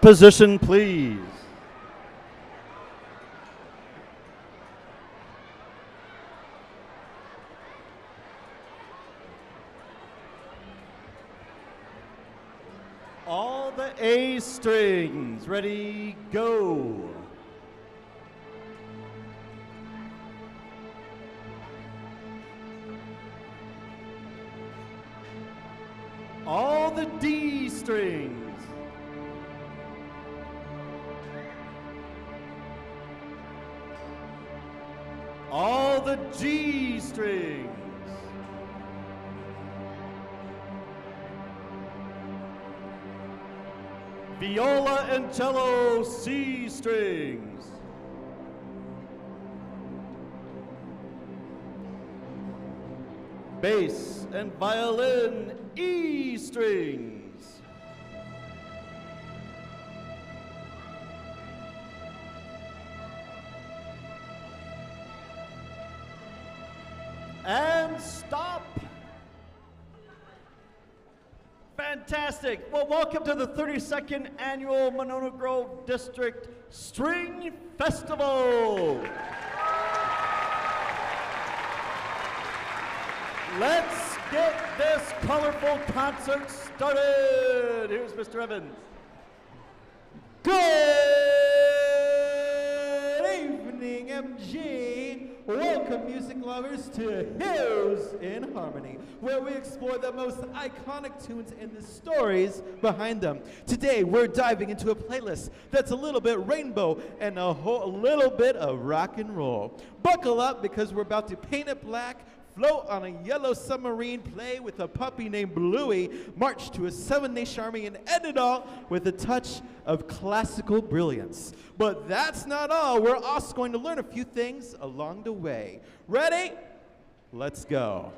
Position, please. All the A strings, ready, go. All the D strings. All the G strings. Viola and cello C strings. Bass and violin E strings. And stop. Fantastic. Well, welcome to the 32nd Annual Monona Grove District String Festival. Let's get this colorful concert started. Here's Mr. Evans. Good evening, MG. Welcome, music lovers, to Hills in Harmony, where we explore the most iconic tunes and the stories behind them. Today, we're diving into a playlist that's a little bit rainbow and a little bit of rock and roll. Buckle up, because we're about to paint it black, float on a yellow submarine, play with a puppy named Bluey, march to a 7-nation army, and end it all with a touch of classical brilliance. But that's not all. We're also going to learn a few things along the way. Ready? Let's go.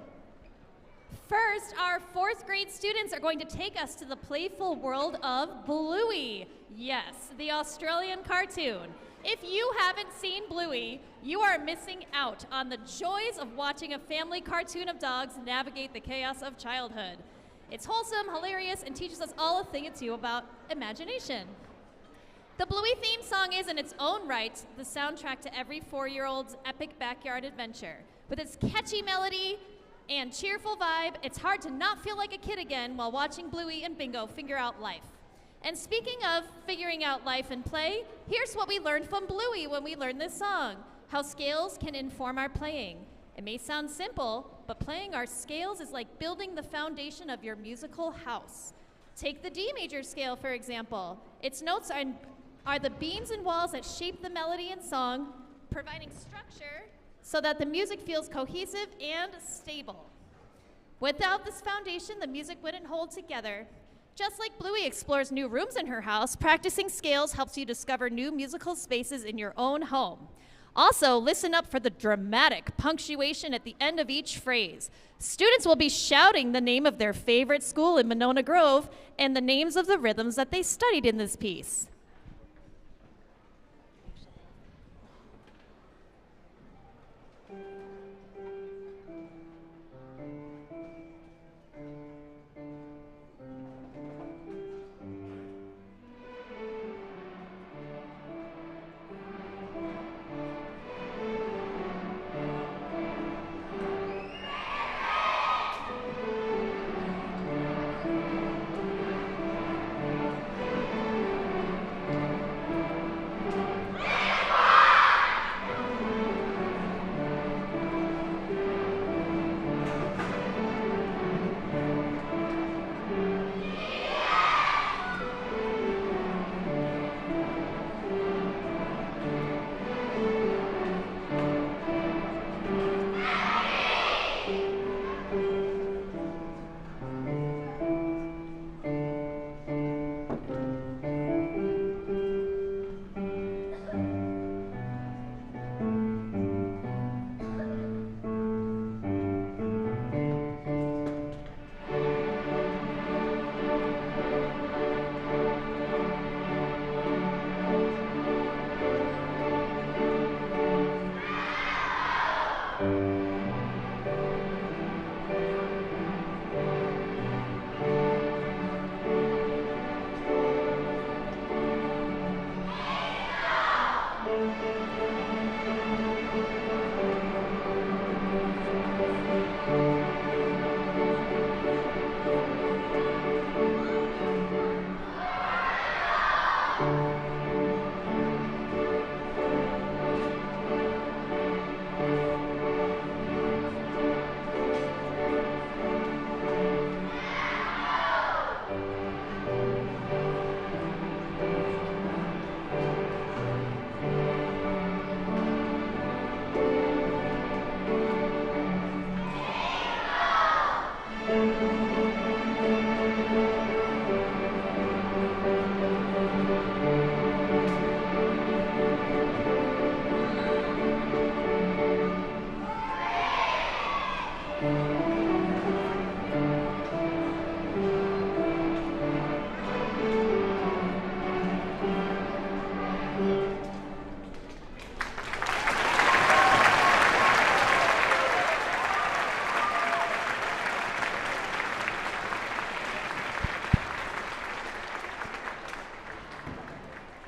First, our 4th grade students are going to take us to the playful world of Bluey. Yes, the Australian cartoon. If you haven't seen Bluey, you are missing out on the joys of watching a family cartoon of dogs navigate the chaos of childhood. It's wholesome, hilarious, and teaches us all a thing or two about imagination. The Bluey theme song is, in its own right, the soundtrack to every 4-year-old's epic backyard adventure. With its catchy melody and cheerful vibe, it's hard to not feel like a kid again while watching Bluey and Bingo figure out life. And speaking of figuring out life and play, here's what we learned from Bluey when we learned this song: how scales can inform our playing. It may sound simple, but playing our scales is like building the foundation of your musical house. Take the D major scale, for example. Its notes are the beams and walls that shape the melody and song, providing structure so that the music feels cohesive and stable. Without this foundation, the music wouldn't hold together. Just like Bluey explores new rooms in her house, practicing scales helps you discover new musical spaces in your own home. Also, listen up for the dramatic punctuation at the end of each phrase. Students will be shouting the name of their favorite school in Monona Grove and the names of the rhythms that they studied in this piece.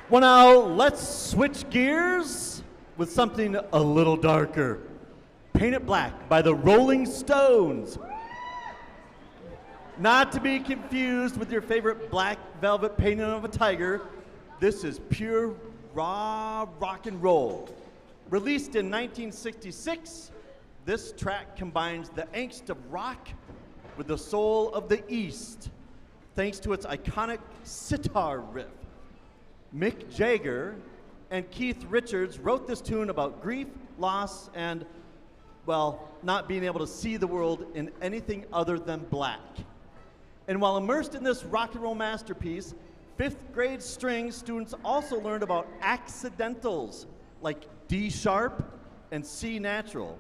Well, now let's switch gears with something a little darker. Paint It Black by the Rolling Stones. Not to be confused with your favorite black velvet painting of a tiger, this is pure raw rock and roll. Released in 1966, this track combines the angst of rock with the soul of the East, thanks to its iconic sitar riff. Mick Jagger and Keith Richards wrote this tune about grief, loss, and, well, not being able to see the world in anything other than black. And while immersed in this rock and roll masterpiece, fifth grade string students also learned about accidentals like D sharp and C natural.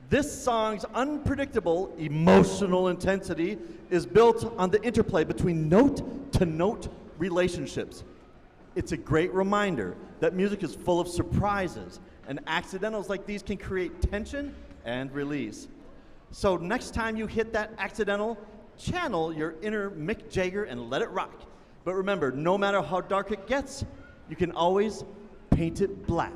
This song's unpredictable emotional intensity is built on the interplay between note-to-note relationships. It's a great reminder that music is full of surprises, and accidentals like these can create tension and release. So next time you hit that accidental, channel your inner Mick Jagger and let it rock. But remember, no matter how dark it gets, you can always paint it black.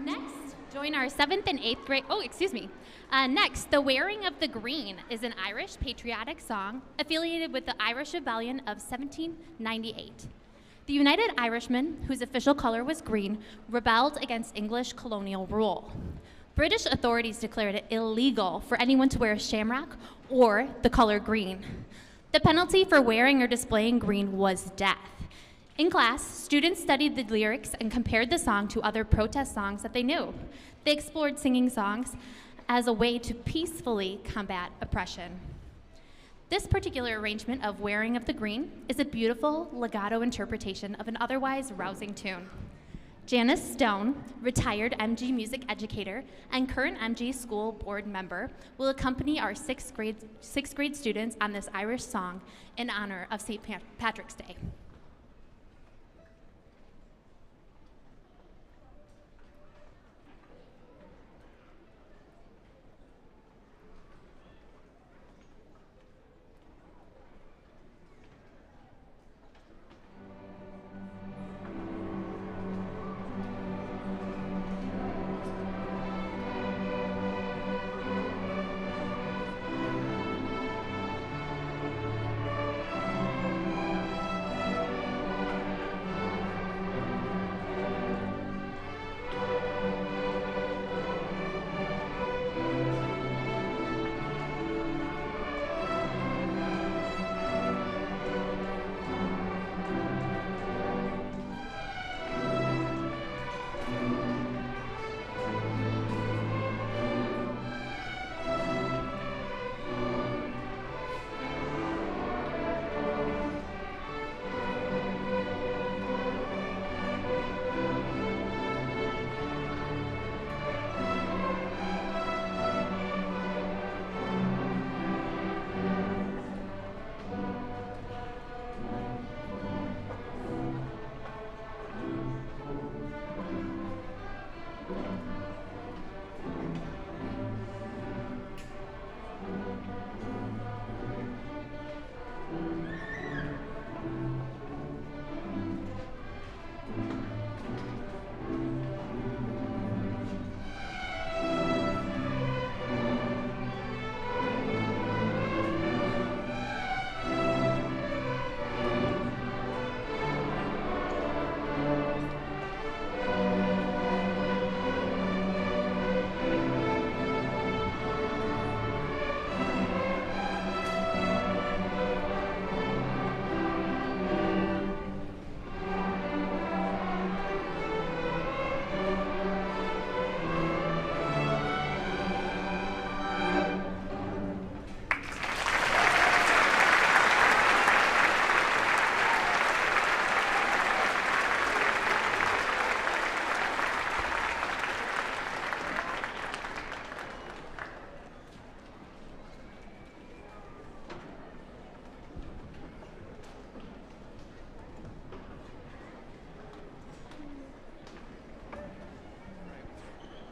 Next, join our 7th and 8th grade, next, The Wearing of the Green is an Irish patriotic song affiliated with the Irish Rebellion of 1798. The United Irishmen, whose official color was green, rebelled against English colonial rule. British authorities declared it illegal for anyone to wear a shamrock or the color green. The penalty for wearing or displaying green was death. In class, students studied the lyrics and compared the song to other protest songs that they knew. They explored singing songs as a way to peacefully combat oppression. This particular arrangement of Wearing of the Green is a beautiful legato interpretation of an otherwise rousing tune. Janice Stone, retired MG music educator and current MG school board member, will accompany our sixth grade students on this Irish song in honor of St. Patrick's Day.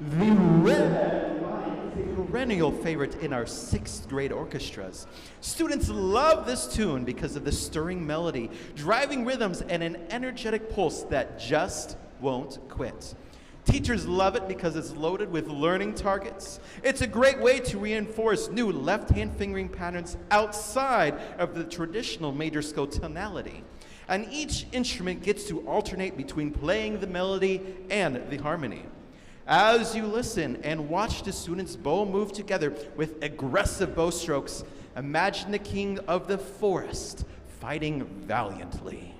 The red line is a perennial favorite in our 6th grade orchestras. Students love this tune because of the stirring melody, driving rhythms, and an energetic pulse that just won't quit. Teachers love it because it's loaded with learning targets. It's a great way to reinforce new left-hand fingering patterns outside of the traditional major scale tonality. And each instrument gets to alternate between playing the melody and the harmony. As you listen and watch the students bow move together with aggressive bow strokes, imagine the king of the forest fighting valiantly.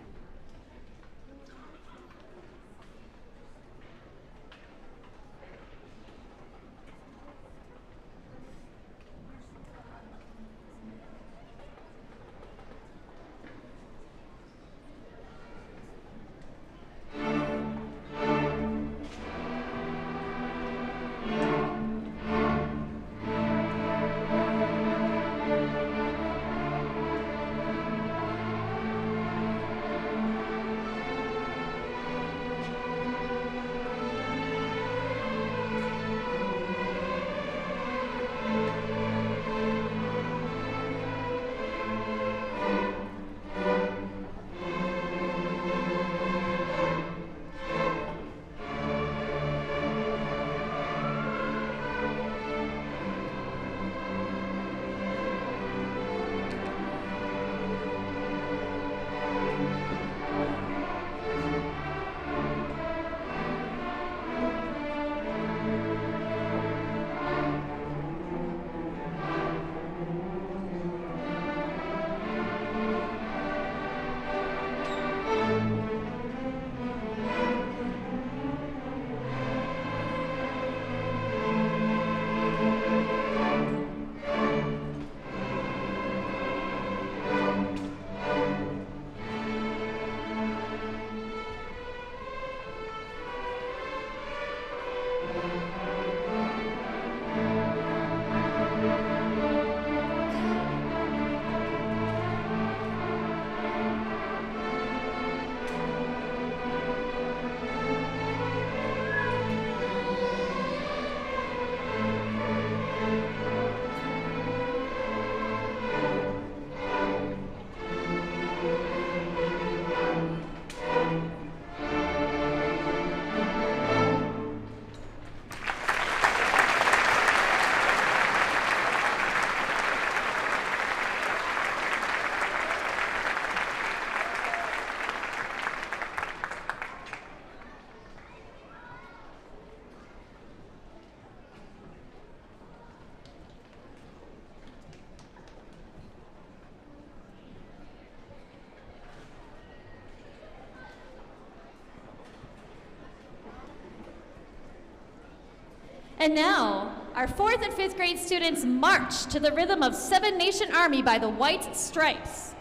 And now, our 4th and 5th grade students march to the rhythm of Seven Nation Army by the White Stripes.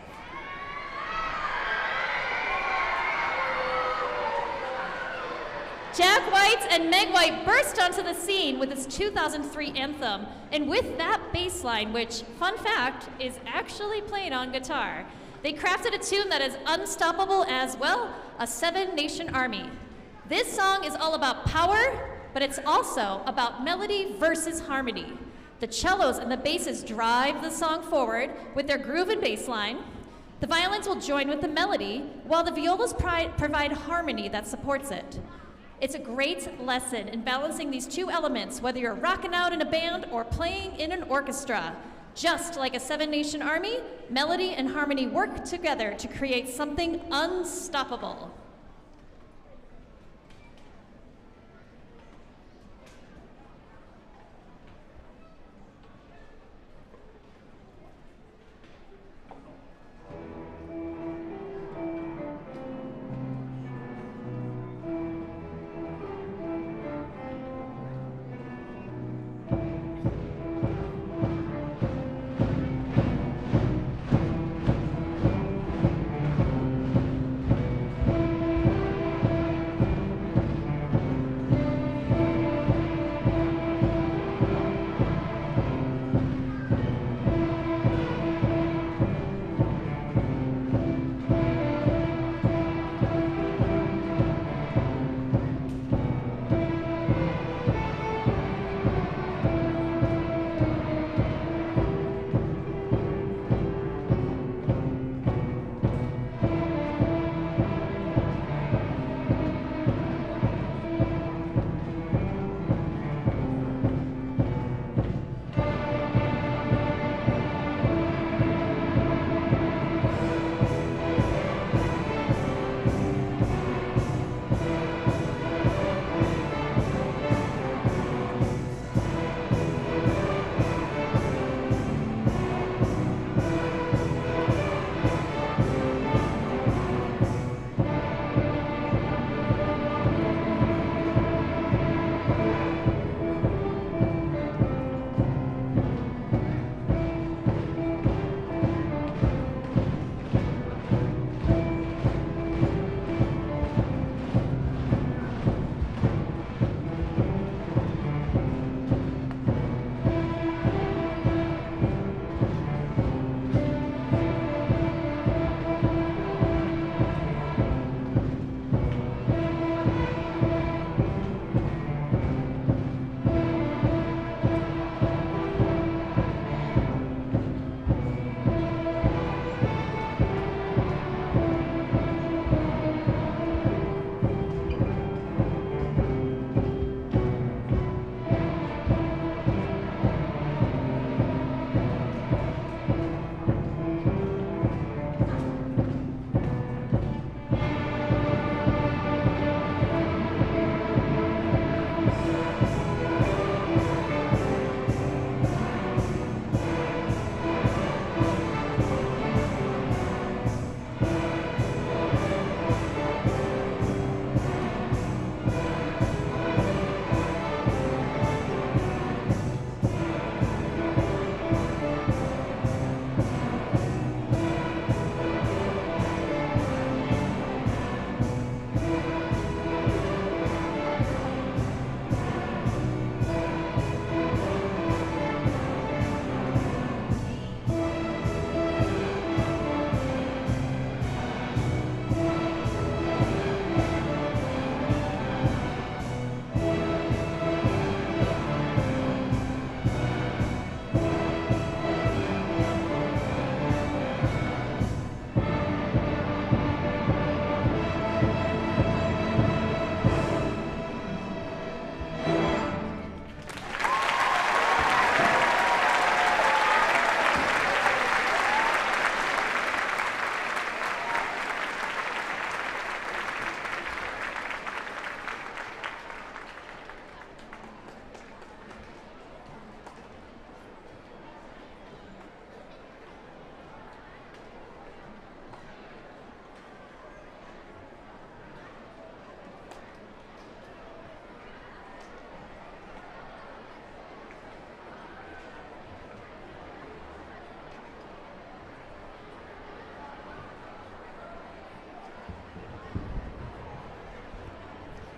Jack White and Meg White burst onto the scene with its 2003 anthem, and with that bass line, which, fun fact, is actually played on guitar, they crafted a tune that is unstoppable as, well, a Seven Nation Army. This song is all about power, but it's also about melody versus harmony. The cellos and the basses drive the song forward with their groove and bass line. The violins will join with the melody, while the violas provide harmony that supports it. It's a great lesson in balancing these two elements, whether you're rocking out in a band or playing in an orchestra. Just like a Seven Nation Army, melody and harmony work together to create something unstoppable.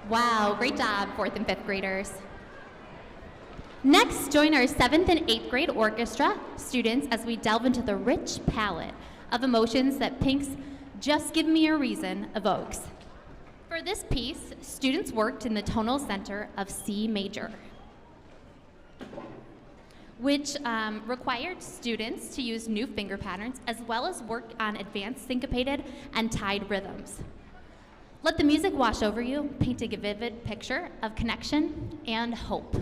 Wow, great job, 4th and 5th graders. Next, join our 7th and 8th grade orchestra students as we delve into the rich palette of emotions that Pink's Just Give Me a Reason evokes. For this piece, students worked in the tonal center of C major, which required students to use new finger patterns as well as work on advanced syncopated and tied rhythms. Let the music wash over you, painting a vivid picture of connection and hope.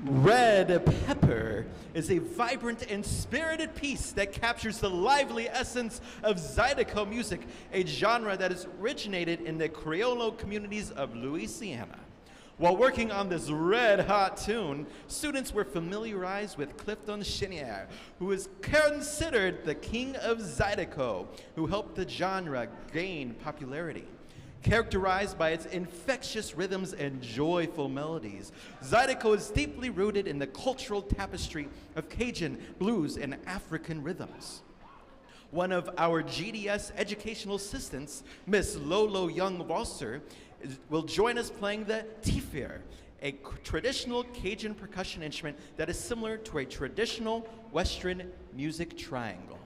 Red Pepper is a vibrant and spirited piece that captures the lively essence of Zydeco music, a genre that is originated in the Creole communities of Louisiana. While working on this red-hot tune, students were familiarized with Clifton Chenier, who is considered the king of Zydeco, who helped the genre gain popularity. Characterized by its infectious rhythms and joyful melodies, Zydeco is deeply rooted in the cultural tapestry of Cajun, blues, and African rhythms. One of our GDS educational assistants, Miss Lolo Young-Rosser, will join us playing the tifir, a traditional Cajun percussion instrument that is similar to a traditional Western music triangle.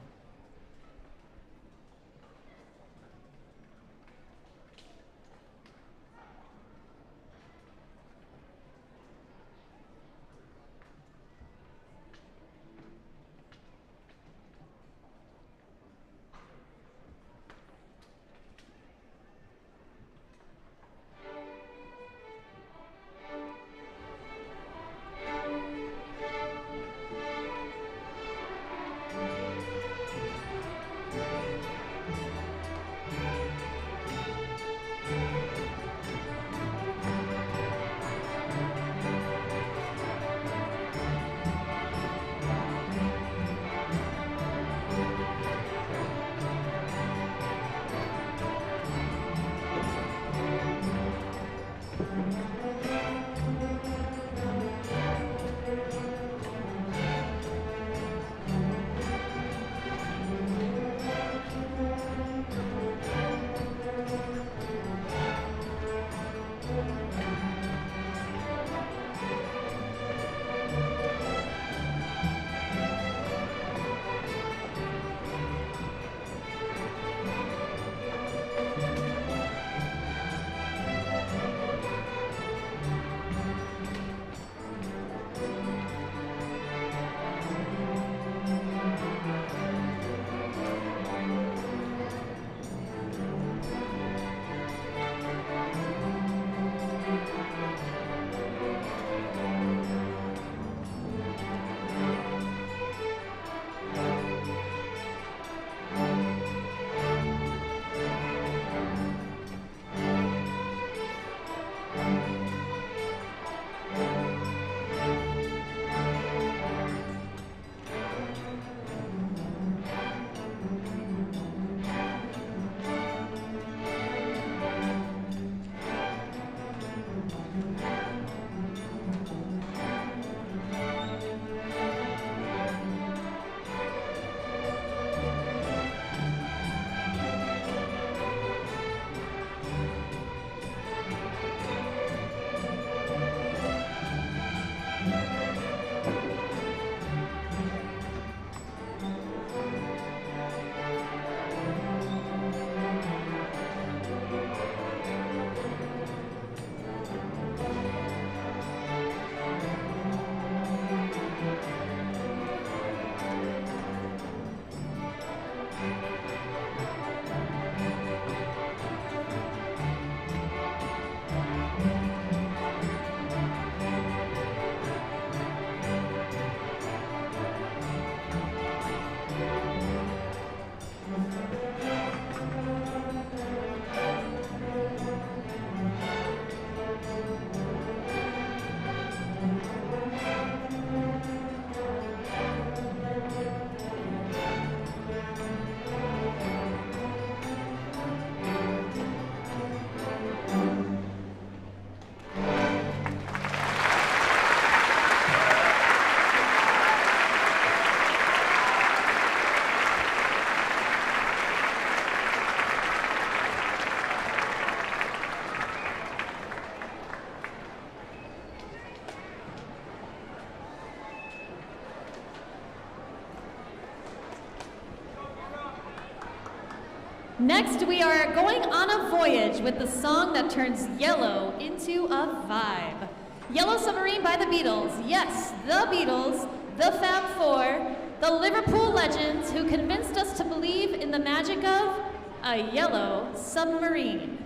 Next, we are going on a voyage with the song that turns yellow into a vibe. Yellow Submarine by the Beatles. Yes, the Beatles, the Fab Four, the Liverpool legends who convinced us to believe in the magic of a yellow submarine.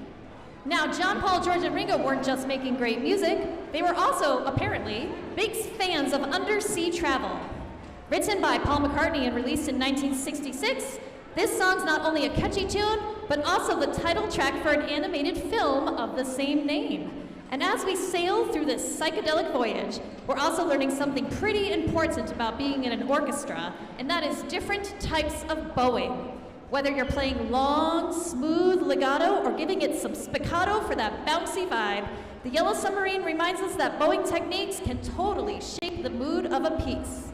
Now, John, Paul, George, and Ringo weren't just making great music. They were also, apparently, big fans of undersea travel. Written by Paul McCartney and released in 1966, this song's not only a catchy tune, but also the title track for an animated film of the same name. And as we sail through this psychedelic voyage, we're also learning something pretty important about being in an orchestra, and that is different types of bowing. Whether you're playing long, smooth legato or giving it some spiccato for that bouncy vibe, the Yellow Submarine reminds us that bowing techniques can totally shape the mood of a piece.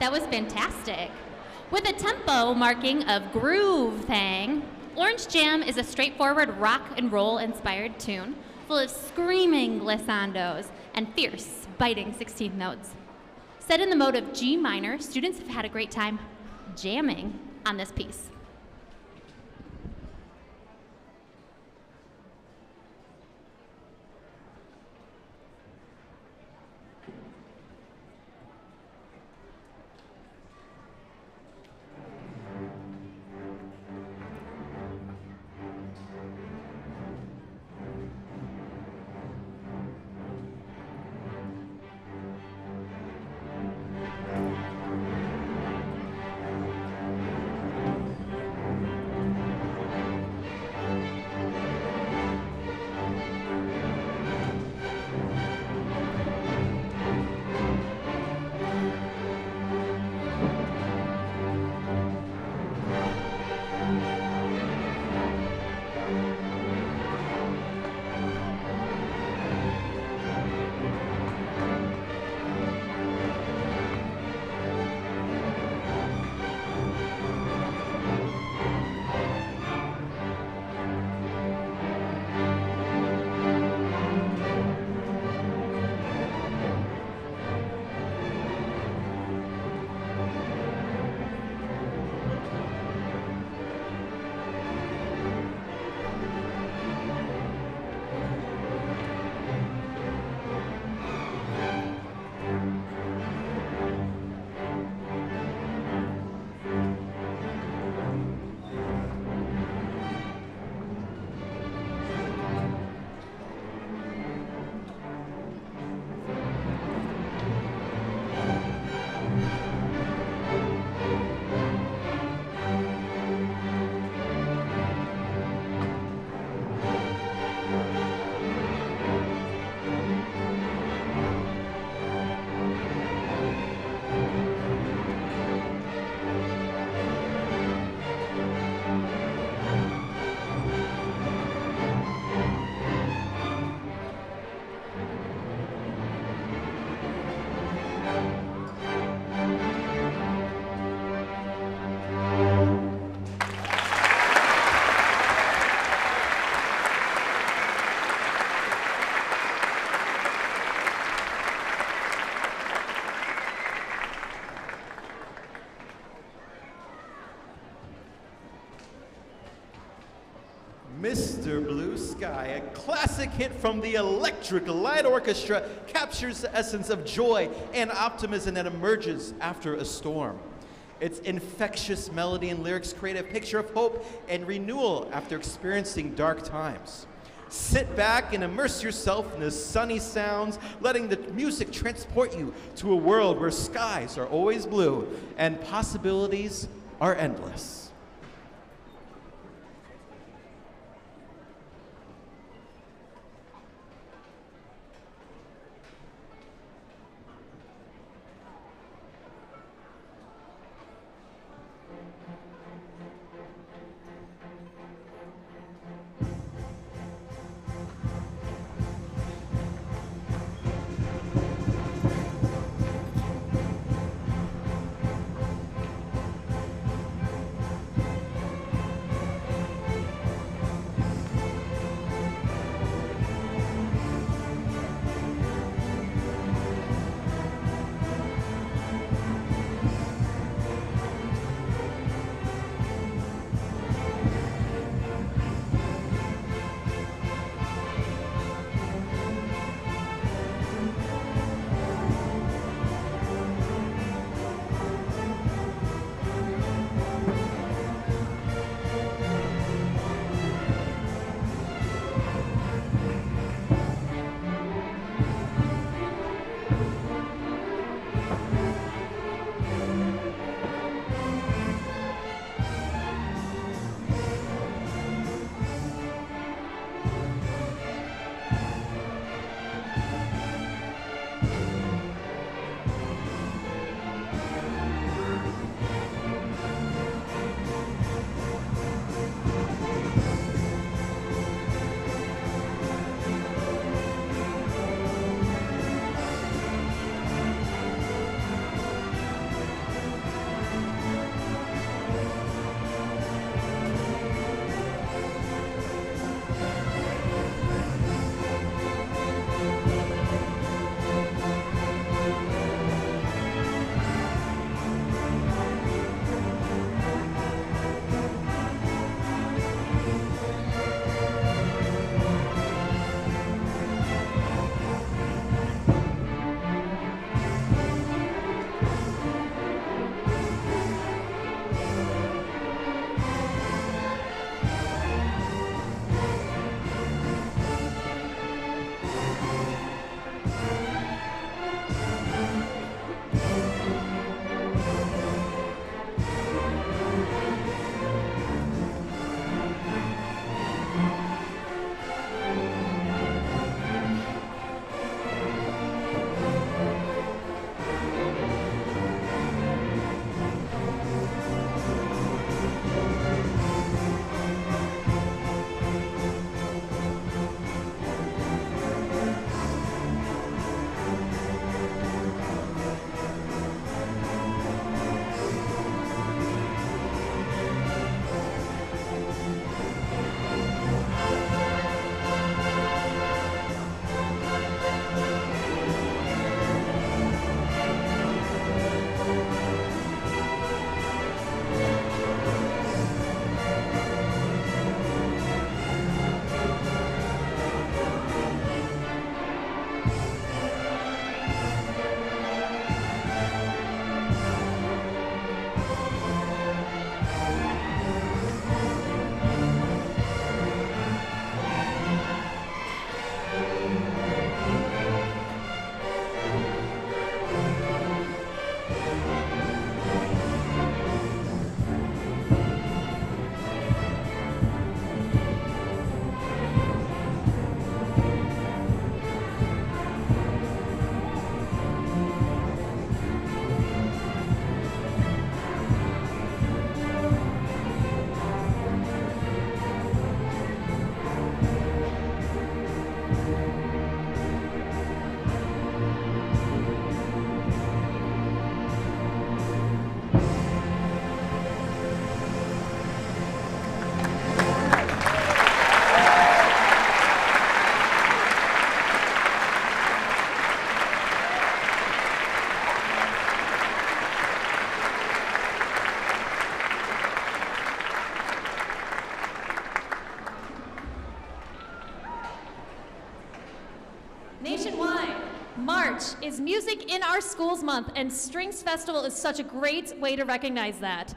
That was fantastic. With a tempo marking of groove thang, Orange Jam is a straightforward rock and roll inspired tune full of screaming glissandos and fierce, biting 16th notes. Set in the mode of G minor, students have had a great time jamming on this piece. Mr. Blue Sky, a classic hit from the Electric Light Orchestra, captures the essence of joy and optimism that emerges after a storm. Its infectious melody and lyrics create a picture of hope and renewal after experiencing dark times. Sit back and immerse yourself in the sunny sounds, letting the music transport you to a world where skies are always blue and possibilities are endless. is Music in Our Schools Month, and Strings Festival is such a great way to recognize that.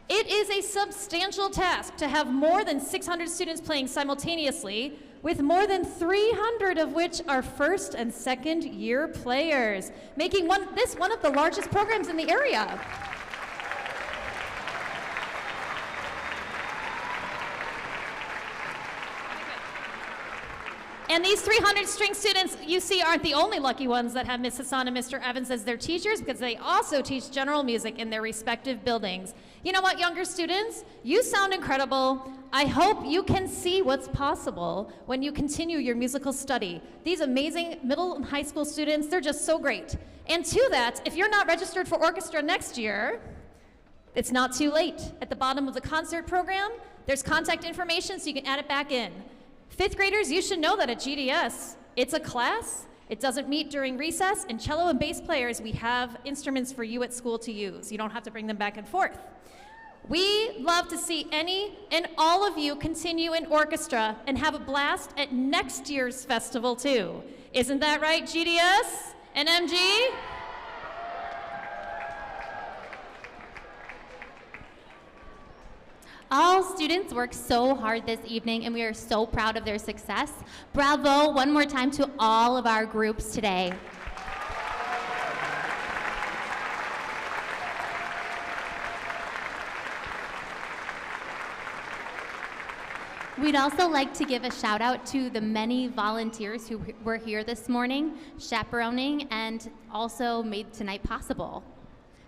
It is a substantial task to have more than 600 students playing simultaneously, with more than 300 of which are first and second year players, making this one of the largest programs in the area. And these 300 string students you see aren't the only lucky ones that have Miss Hassan and Mr. Evans as their teachers, because they also teach general music in their respective buildings. You know what, younger students? You sound incredible. I hope you can see what's possible when you continue your musical study. These amazing middle and high school students, they're just so great. And to that, if you're not registered for orchestra next year, it's not too late. At the bottom of the concert program, there's contact information so you can add it back in. Fifth graders, you should know that at GDS, it's a class. It doesn't meet during recess, and cello and bass players, we have instruments for you at school to use. You don't have to bring them back and forth. We love to see any and all of you continue in orchestra and have a blast at next year's festival too. Isn't that right, GDS and MG? All students worked so hard this evening, and we are so proud of their success. Bravo one more time to all of our groups today. We'd also like to give a shout out to the many volunteers who were here this morning, chaperoning, and also made tonight possible.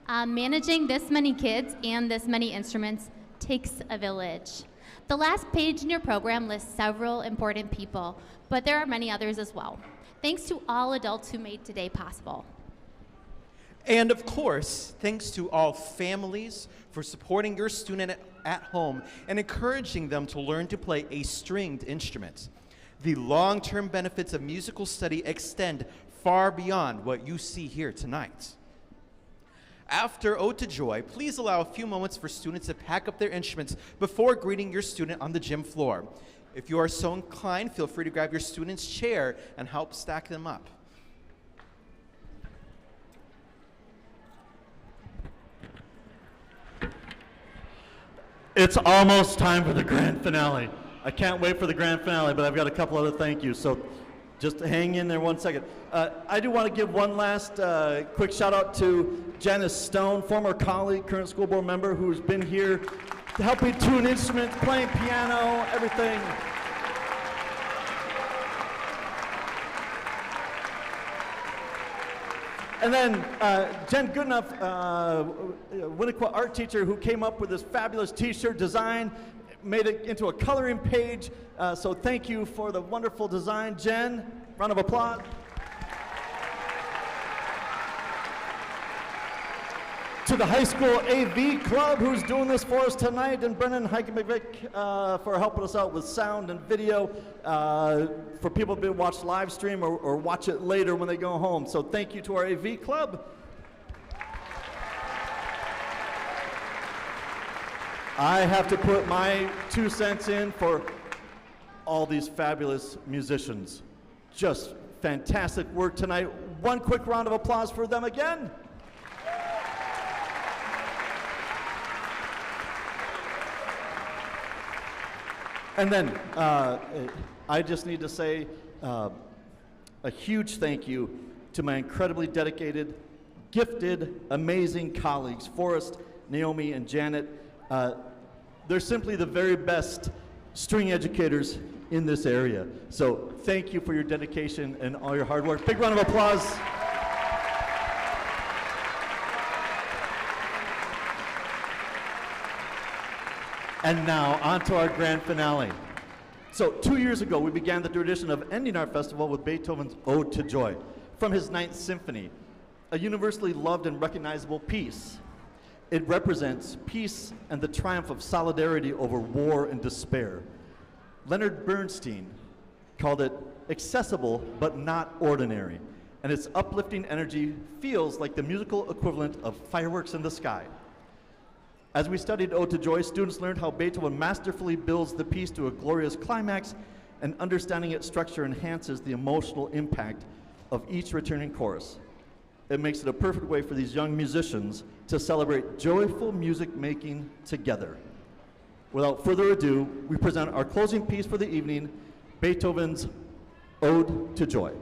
Managing this many kids and this many instruments takes a village. The last page in your program lists several important people, but there are many others as well. Thanks to all adults who made today possible. And of course, thanks to all families for supporting your student at home and encouraging them to learn to play a stringed instrument. The long-term benefits of musical study extend far beyond what you see here tonight. After Ode to Joy, please allow a few moments for students to pack up their instruments before greeting your student on the gym floor. If you are so inclined, feel free to grab your student's chair and help stack them up. It's almost time for the grand finale. I can't wait for the grand finale, but I've got a couple other thank yous, so just hang in there 1 second. I do want to give one last quick shout out to Janice Stone, former colleague, current school board member, who's been here to help me tune instruments, playing piano, everything. And then Jen Goodenough, Winnequa art teacher, who came up with this fabulous t-shirt design, made it into a coloring page. So thank you for the wonderful design, Jen. Round of applause. To the high school AV club, who's doing this for us tonight, and Brennan Heikenbeck for helping us out with sound and video for people to watch live stream or watch it later when they go home. So thank you to our AV club. I have to put my 2 cents in for all these fabulous musicians. Just fantastic work tonight. One quick round of applause for them again. And then I just need to say a huge thank you to my incredibly dedicated, gifted, amazing colleagues, Forrest, Naomi, and Janet. They're simply the very best string educators in this area. So thank you for your dedication and all your hard work. Big round of applause. And now, on to our grand finale. So 2 years ago, we began the tradition of ending our festival with Beethoven's Ode to Joy from his Ninth Symphony, a universally loved and recognizable piece. It represents peace and the triumph of solidarity over war and despair. Leonard Bernstein called it accessible but not ordinary, and its uplifting energy feels like the musical equivalent of fireworks in the sky. As we studied Ode to Joy, students learned how Beethoven masterfully builds the piece to a glorious climax, and understanding its structure enhances the emotional impact of each returning chorus. It makes it a perfect way for these young musicians to celebrate joyful music making together. Without further ado, we present our closing piece for the evening, Beethoven's Ode to Joy.